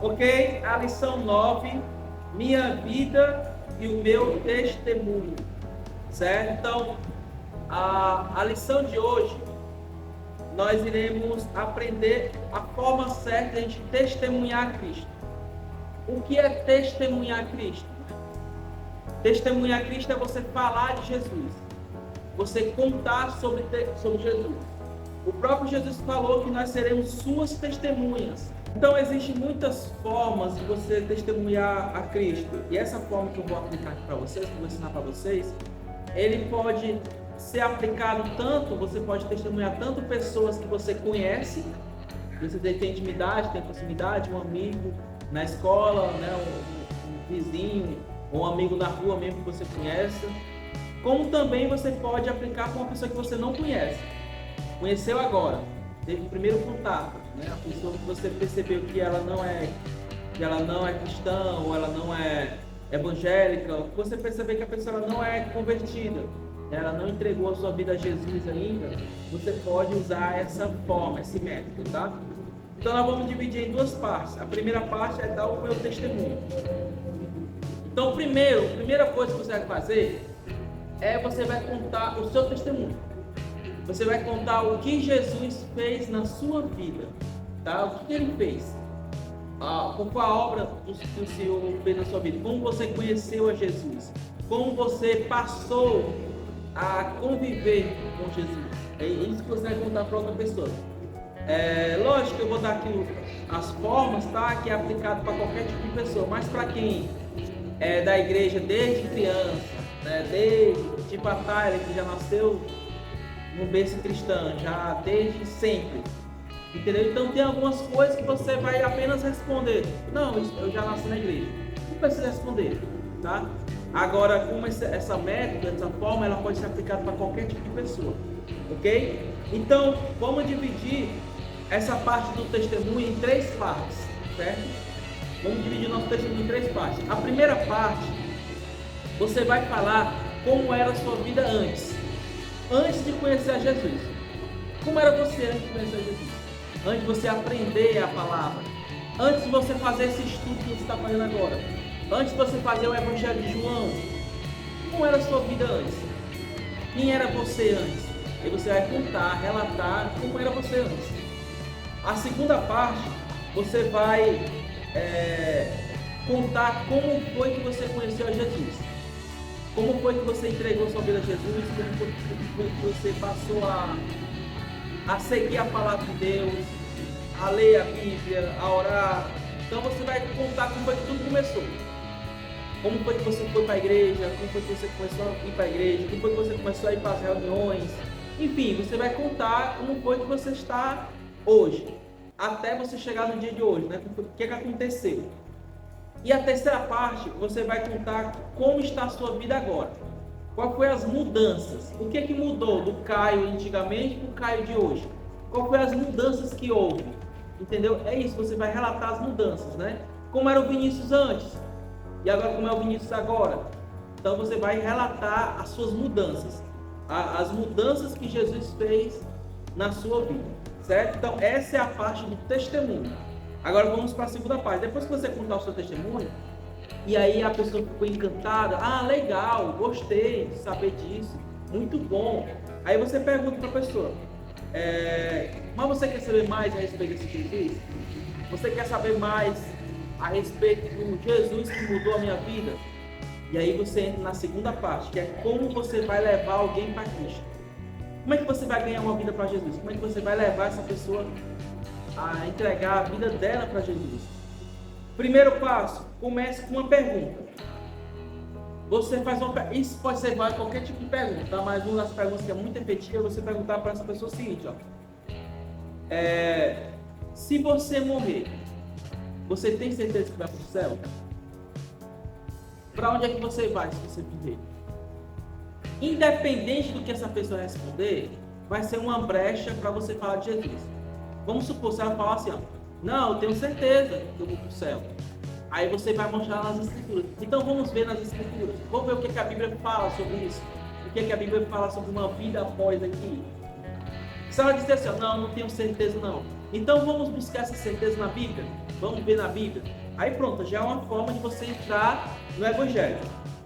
Ok? A lição 9, minha vida e o meu testemunho, certo? Então, a lição de hoje, nós iremos aprender a forma certa de a gente testemunhar Cristo. O que é testemunhar Cristo? Testemunhar Cristo é você falar de Jesus, você contar sobre Jesus. O próprio Jesus falou que nós seremos suas testemunhas. Então, existem muitas formas de você testemunhar a Cristo. E essa forma que eu vou aplicar aqui para vocês, que eu vou ensinar para vocês, ele pode ser aplicado tanto, você pode testemunhar tanto pessoas que você conhece, você tem intimidade, tem proximidade, um amigo na escola, né, um vizinho, ou um amigo na rua mesmo que você conhece, como também você pode aplicar com uma pessoa que você não conhece. Conheceu agora, teve o primeiro contato, né? A pessoa que você percebeu que ela não é cristã, ou ela não é evangélica, ou você perceber que a pessoa não é convertida, né? Ela não entregou a sua vida a Jesus ainda, você pode usar essa forma, esse método, tá? Então nós vamos dividir em duas partes. A primeira parte é dar o meu testemunho. Então, a primeira coisa que você vai fazer é você vai contar o seu testemunho. Você vai contar o que Jesus fez na sua vida, tá? O que ele fez? Qual foi a obra que o Senhor fez na sua vida? Como você conheceu a Jesus? Como você passou a conviver com Jesus? É isso que você vai contar para outra pessoa. Lógico que eu vou dar aqui as formas, tá? Que é aplicado para qualquer tipo de pessoa, mas para quem é da igreja desde criança, né? Desde tipo a Tyler, que já nasceu no berço cristão, já desde sempre, entendeu? Então tem algumas coisas que você vai apenas responder, não, eu já nasci na igreja, não precisa responder, tá? Agora, como essa método, essa forma, ela pode ser aplicada para qualquer tipo de pessoa, ok? Então, vamos dividir essa parte do testemunho em três partes, certo? Vamos dividir nosso testemunho em três partes. A primeira parte, você vai falar como era a sua vida antes de conhecer a Jesus. Como era você antes de conhecer a Jesus? Antes de você aprender a palavra, antes de você fazer esse estudo que você está fazendo agora, antes de você fazer o Evangelho de João, como era a sua vida antes? Quem era você antes? Aí você vai contar, relatar como era você antes. A segunda parte, você vai contar como foi que você conheceu a Jesus. Como foi que você entregou sua vida a Jesus? Como foi que você passou a seguir a palavra de Deus, a ler a Bíblia, a orar? Então você vai contar como foi que tudo começou. Como foi que você foi para a igreja? Como foi que você começou a ir para a igreja? Como foi que você começou a ir para as reuniões? Enfim, você vai contar como foi que você está hoje, até você chegar no dia de hoje, né? O que aconteceu? E a terceira parte, você vai contar como está a sua vida agora. Qual foi as mudanças? O que mudou do Caio antigamente para o Caio de hoje? Qual foi as mudanças que houve? Entendeu? É isso, você vai relatar as mudanças, né? Como era o Vinícius antes e agora como é o Vinícius agora. Então você vai relatar as suas mudanças, as mudanças que Jesus fez na sua vida, certo? Então essa é a parte do testemunho. Agora vamos para a segunda parte. Depois que você contar o seu testemunho, e aí a pessoa ficou encantada, legal, gostei de saber disso, muito bom. Aí você pergunta para a pessoa, mas você quer saber mais a respeito desse que ele fez? Você quer saber mais a respeito do Jesus que mudou a minha vida? E aí você entra na segunda parte, que é como você vai levar alguém para Cristo. Como é que você vai ganhar uma vida para Jesus? Como é que você vai levar essa pessoa a entregar a vida dela para Jesus? Primeiro passo, comece com uma pergunta. Você faz isso pode ser válido qualquer tipo de pergunta, tá? Mas uma das perguntas que é muito efetiva é você perguntar para essa pessoa o seguinte, se você morrer, você tem certeza que vai para o céu? Para onde é que você vai se você viver? Independente do que essa pessoa responder, vai ser uma brecha para você falar de Jesus. Vamos supor, se ela falar assim, não, eu tenho certeza que eu vou para o céu. Aí você vai mostrar nas escrituras. Então vamos ver nas escrituras. Vamos ver o que a Bíblia fala sobre isso. O que a Bíblia fala sobre uma vida após aqui. Se ela disser assim, não tenho certeza não. Então vamos buscar essa certeza na Bíblia. vamos ver na Bíblia. Aí pronto, já é uma forma de você entrar no Evangelho.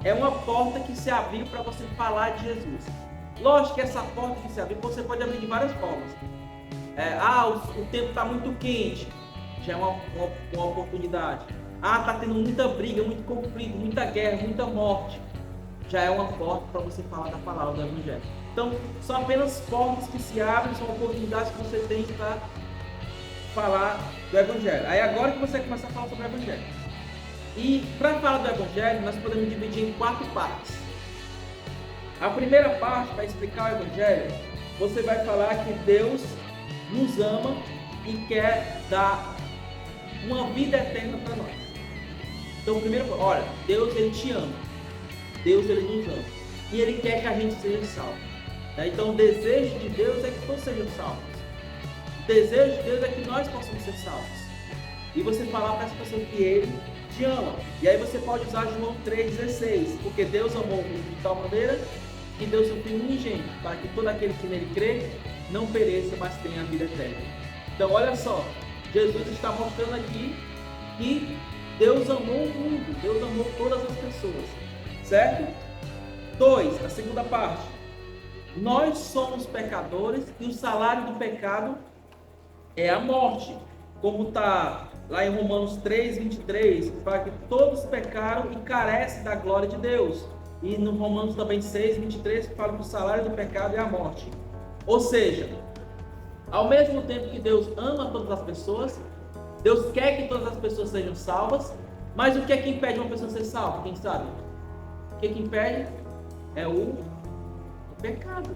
É uma porta que se abriu para você falar de Jesus. Lógico que essa porta que se abriu, você pode abrir de várias formas. O tempo está muito quente, já é uma oportunidade. Está tendo muita briga, muito conflito, muita guerra, muita morte. Já é uma porta para você falar da palavra do Evangelho. Então, são apenas portas que se abrem, são oportunidades que você tem para falar do Evangelho. Aí agora que você começa a falar sobre o Evangelho. E para falar do Evangelho, nós podemos dividir em 4 partes. A primeira parte, para explicar o Evangelho, você vai falar que Deus nos ama e quer dar uma vida eterna para nós. Então, primeiro, olha, Deus ele te ama. Deus ele nos ama. E ele quer que a gente seja salvo. Então, o desejo de Deus é que todos sejam salvos. O desejo de Deus é que nós possamos ser salvos. E você falar para essa pessoa que ele te ama. E aí você pode usar João 3,16. Porque Deus amou o mundo de tal maneira que deu seu Filho unigênito, para que todo aquele que nele crê não pereça, mas tenha a vida eterna. Então, olha só. Jesus está mostrando aqui que Deus amou o mundo. Deus amou todas as pessoas. Certo? 2, a segunda parte. Nós somos pecadores e o salário do pecado é a morte. Como está lá em Romanos 3,23, que fala que todos pecaram e carecem da glória de Deus. E no Romanos também 6,23, que fala que o salário do pecado é a morte. Ou seja, ao mesmo tempo que Deus ama todas as pessoas, Deus quer que todas as pessoas sejam salvas, mas o que é que impede uma pessoa ser salva? Quem sabe? O que é que impede? É o pecado.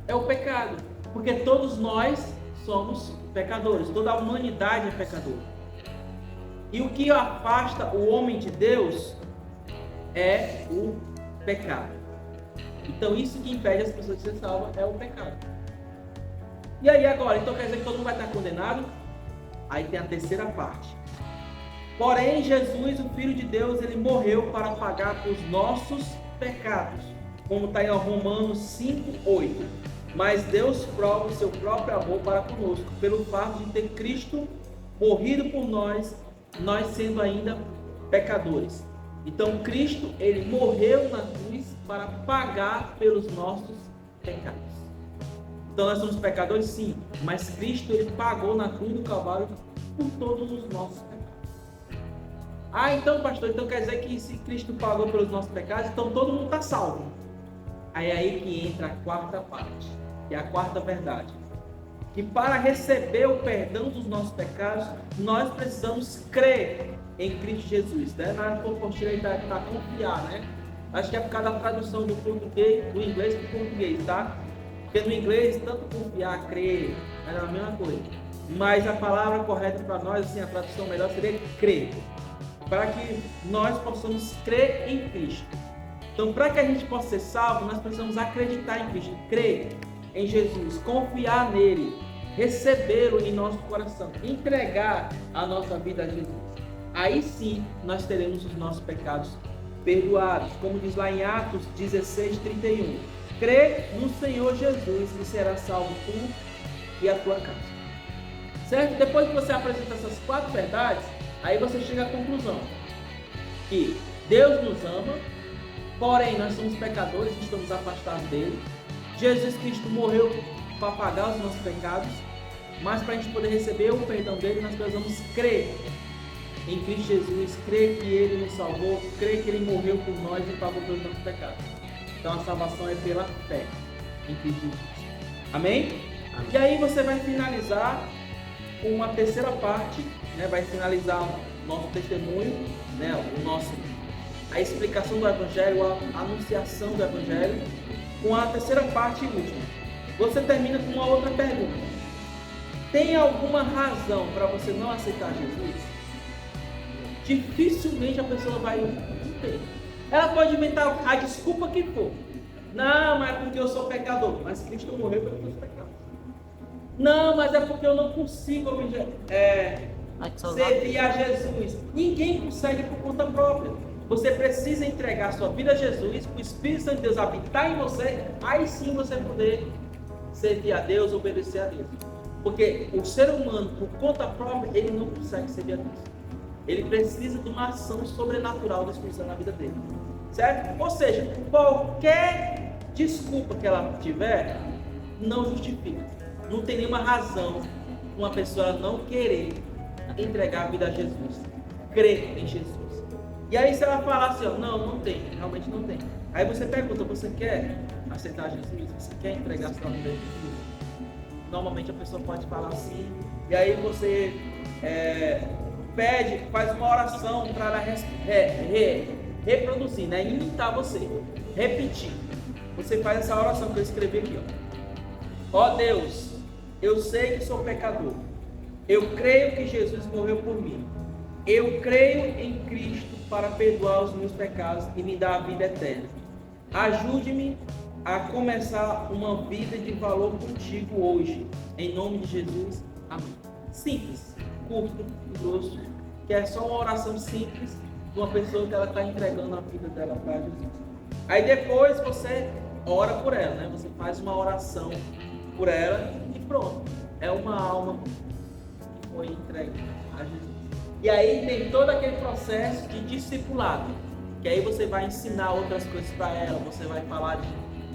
É o pecado. Porque todos nós somos pecadores. Toda a humanidade é pecadora. E o que afasta o homem de Deus é o pecado. Então isso que impede as pessoas de ser salvas é o pecado. E aí agora, então quer dizer que todo mundo vai estar condenado? Aí tem a terceira parte. Porém, Jesus, o Filho de Deus, ele morreu para pagar os nossos pecados. Como está em Romanos 5,8. Mas Deus prova o seu próprio amor para conosco, pelo fato de ter Cristo morrido por nós, nós sendo ainda pecadores. Então Cristo, ele morreu na cruz para pagar pelos nossos pecados. Então nós somos pecadores, sim, mas Cristo, ele pagou na cruz do Calvário por todos os nossos pecados. Então pastor, então quer dizer que se Cristo pagou pelos nossos pecados, então todo mundo está salvo. Aí é aí que entra a quarta parte, que é a quarta verdade. Que para receber o perdão dos nossos pecados, nós precisamos crer em Cristo Jesus, né? Na apostila está confiar, né? Acho que é por causa da tradução do inglês para o português, tá? Porque no inglês, tanto confiar, crer, é a mesma coisa. Mas a palavra correta para nós, assim, a tradução melhor seria crer. Para que nós possamos crer em Cristo. Então, para que a gente possa ser salvo, nós precisamos acreditar em Cristo, crer em Jesus, confiar nele, recebê-lo em nosso coração, entregar a nossa vida a Jesus. Aí sim, nós teremos os nossos pecados perdoados, como diz lá em Atos 16:31. Crê no Senhor Jesus e será salvo tu e a tua casa. Certo? Depois que você apresenta essas 4 verdades, aí você chega à conclusão que Deus nos ama, porém nós somos pecadores e estamos afastados dele. Jesus Cristo morreu para pagar os nossos pecados, mas para a gente poder receber o perdão dele, nós precisamos crer em Cristo Jesus, crer que ele nos salvou, crer que ele morreu por nós e pagou pelos nossos pecados. Então a salvação é pela fé em Cristo Jesus. Amém? Amém. E aí você vai finalizar com uma terceira parte, né? Vai finalizar o nosso testemunho, né? A explicação do Evangelho, a anunciação do Evangelho, com a terceira parte e última. Você termina com uma outra pergunta. Tem alguma razão para você não aceitar Jesus? Dificilmente a pessoa vai ter. Ela pode inventar a desculpa que for. Não, mas é porque eu sou pecador. Mas Cristo morreu pelos meus pecados. Não, mas é porque eu não consigo servir a Jesus. Ninguém consegue por conta própria. Você precisa entregar a sua vida a Jesus, o Espírito Santo de Deus habitar em você, aí sim você poder servir a Deus, obedecer a Deus. Porque o ser humano, por conta própria, ele não consegue servir a Deus. Ele precisa de uma ação sobrenatural do Espírito Santo na vida dele. Certo? Ou seja, qualquer desculpa que ela tiver, não justifica. Não tem nenhuma razão uma pessoa não querer entregar a vida a Jesus. Crer em Jesus. E aí se ela falar assim, ó, não tem, realmente não tem. Aí você pergunta, você quer aceitar Jesus? Você quer entregar a sua vida a Jesus? Normalmente a pessoa pode falar assim, e aí você pede, faz uma oração para ela reproduzir, né? Imitar você, repetir. Você faz essa oração que eu escrevi aqui, ó Deus, eu sei que sou pecador, eu creio que Jesus morreu por mim, eu creio em Cristo para perdoar os meus pecados e me dar a vida eterna. Ajude-me a começar uma vida de valor contigo hoje, em nome de Jesus, amém. Simples, curto e grosso, que é só uma oração simples de uma pessoa que ela está entregando a vida dela para Jesus. Aí depois você ora por ela, né? Você faz uma oração por ela e pronto, é uma alma que foi entregue a Jesus. E aí tem todo aquele processo de discipulado, que aí você vai ensinar outras coisas para ela, você vai falar de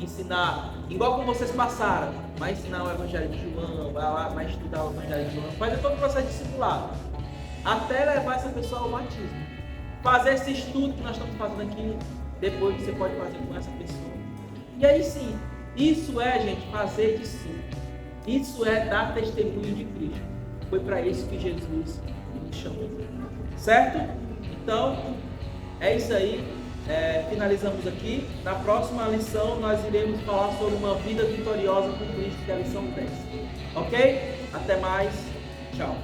ensinar, igual como vocês passaram, vai ensinar o Evangelho de João, vai lá, vai estudar o Evangelho de João, fazer todo o processo discipulado, até levar essa pessoa ao batismo. Fazer esse estudo que nós estamos fazendo aqui, depois você pode fazer com essa pessoa. E aí sim, isso é, gente, fazer discípulo. Isso é dar testemunho de Cristo. Foi para isso que Jesus nos chamou. Certo? Então, é isso aí. Finalizamos aqui. Na próxima lição nós iremos falar sobre uma vida vitoriosa com Cristo, que é a lição 10. Ok? Até mais. Tchau.